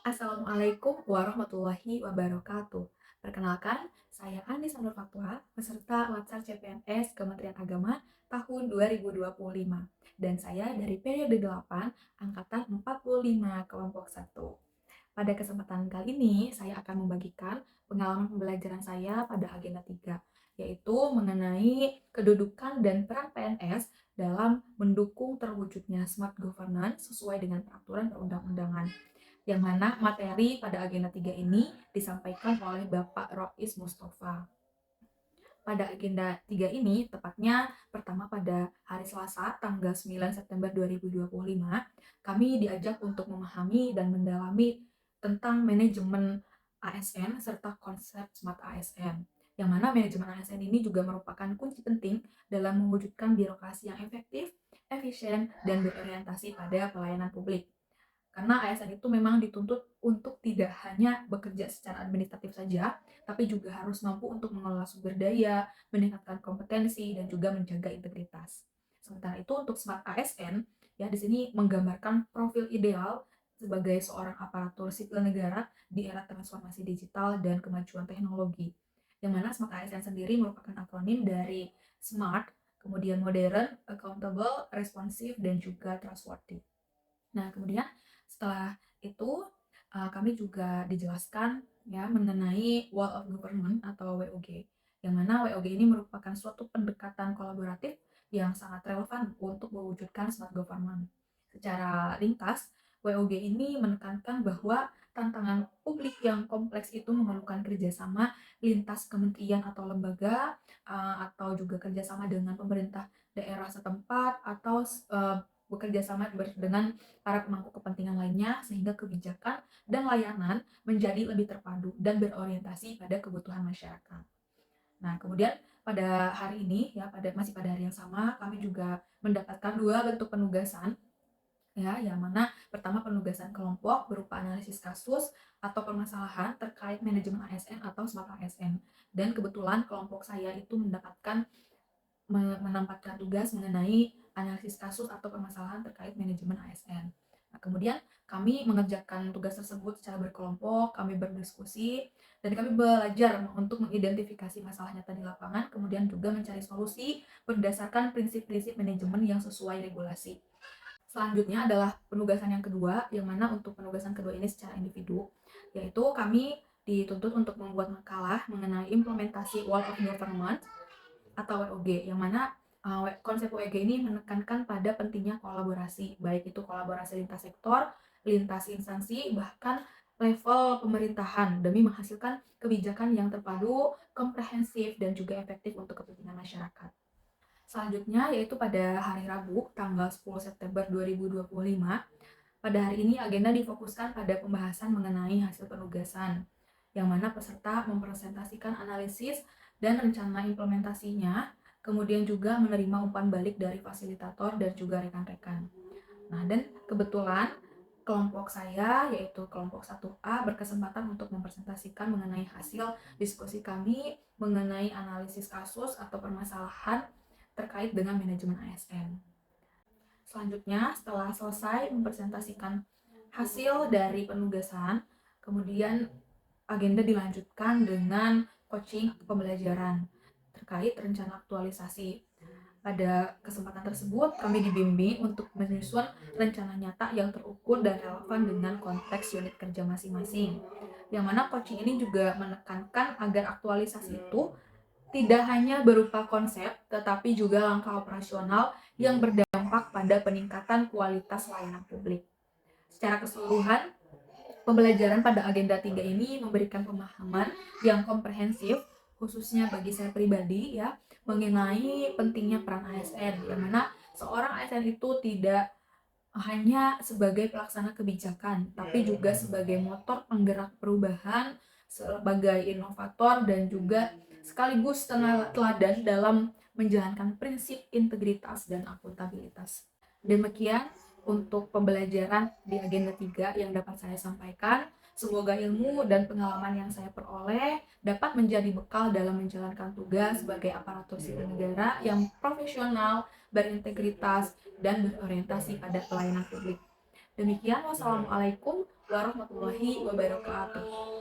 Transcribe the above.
Assalamualaikum warahmatullahi wabarakatuh. Perkenalkan, saya Anis Nur Fatwa, peserta Latsar CPNS Kementerian Agama tahun 2025. Dan saya dari periode 8, angkatan 45, kelompok 1. Pada kesempatan kali ini, saya akan membagikan pengalaman pembelajaran saya pada agenda 3, yaitu mengenai kedudukan dan peran PNS dalam mendukung terwujudnya smart governance sesuai dengan peraturan perundang-undangan, yang mana materi pada agenda 3 ini disampaikan oleh Bapak Rois Mustafa. Pada agenda 3 ini, tepatnya pertama pada hari Selasa, tanggal 9 September 2025, kami diajak untuk memahami dan mendalami tentang manajemen ASN serta konsep Smart ASN. Yang mana manajemen ASN ini juga merupakan kunci penting dalam mewujudkan birokrasi yang efektif, efisien, dan berorientasi pada pelayanan publik. Karena ASN itu memang dituntut untuk tidak hanya bekerja secara administratif saja, tapi juga harus mampu untuk mengelola sumber daya, meningkatkan kompetensi, dan juga menjaga integritas. Sementara itu untuk Smart ASN, ya di sini menggambarkan profil ideal sebagai seorang aparatur sipil negara di era transformasi digital dan kemajuan teknologi. Yang mana Smart ASN sendiri merupakan akronim dari Smart, kemudian modern, accountable, responsive, dan juga trustworthy. Nah, kemudian setelah itu kami juga dijelaskan ya mengenai Wall of Government atau WOG, yang mana WOG ini merupakan suatu pendekatan kolaboratif yang sangat relevan untuk mewujudkan smart government. Secara ringkas, WOG ini menekankan bahwa tantangan publik yang kompleks itu memerlukan kerjasama lintas kementerian atau lembaga, atau juga kerjasama dengan pemerintah daerah setempat, atau bekerja sama dengan para pemangku kepentingan lainnya sehingga kebijakan dan layanan menjadi lebih terpadu dan berorientasi pada kebutuhan masyarakat. Nah, kemudian pada hari ini ya masih pada hari yang sama kami juga mendapatkan dua bentuk penugasan ya, yang mana pertama penugasan kelompok berupa analisis kasus atau permasalahan terkait manajemen ASN atau smart ASN. Dan kebetulan kelompok saya itu mendapatkan menempatkan tugas mengenai analisis kasus atau permasalahan terkait manajemen ASN. Nah, kemudian kami mengerjakan tugas tersebut secara berkelompok, kami berdiskusi, dan kami belajar untuk mengidentifikasi masalah nyata di lapangan, kemudian juga mencari solusi berdasarkan prinsip-prinsip manajemen yang sesuai regulasi. Selanjutnya adalah penugasan yang kedua, yang mana untuk penugasan kedua ini secara individu, yaitu kami dituntut untuk membuat makalah mengenai implementasi Wall of Government atau WOG, yang mana konsep WOG ini menekankan pada pentingnya kolaborasi, baik itu kolaborasi lintas sektor, lintas instansi, bahkan level pemerintahan demi menghasilkan kebijakan yang terpadu, komprehensif, dan juga efektif untuk kepentingan masyarakat. Selanjutnya yaitu pada hari Rabu, tanggal 10 September 2025. Pada hari ini agenda difokuskan pada pembahasan mengenai hasil penugasan, yang mana peserta mempresentasikan analisis dan rencana implementasinya, kemudian juga menerima umpan balik dari fasilitator dan juga rekan-rekan. Nah, dan kebetulan kelompok saya, yaitu kelompok 1A, berkesempatan untuk mempresentasikan mengenai hasil diskusi kami mengenai analisis kasus atau permasalahan terkait dengan manajemen ASN. Selanjutnya, setelah selesai mempresentasikan hasil dari penugasan, kemudian agenda dilanjutkan dengan coaching atau pembelajaran terkait rencana aktualisasi. Pada kesempatan tersebut, kami dibimbing untuk menyusun rencana nyata yang terukur dan relevan dengan konteks unit kerja masing-masing. Yang mana coaching ini juga menekankan agar aktualisasi itu tidak hanya berupa konsep, tetapi juga langkah operasional yang berdampak pada peningkatan kualitas layanan publik. Secara keseluruhan, pembelajaran pada agenda 3 ini memberikan pemahaman yang komprehensif, khususnya bagi saya pribadi ya, mengenai pentingnya peran ASN, yang mana seorang ASN itu tidak hanya sebagai pelaksana kebijakan, tapi juga sebagai motor penggerak perubahan, sebagai inovator, dan juga sekaligus teladan dalam menjalankan prinsip integritas dan akuntabilitas. Demikian untuk pembelajaran di agenda 3 yang dapat saya sampaikan. Semoga ilmu dan pengalaman yang saya peroleh dapat menjadi bekal dalam menjalankan tugas sebagai aparatur sipil negara yang profesional, berintegritas, dan berorientasi pada pelayanan publik. Demikian, wassalamualaikum warahmatullahi wabarakatuh.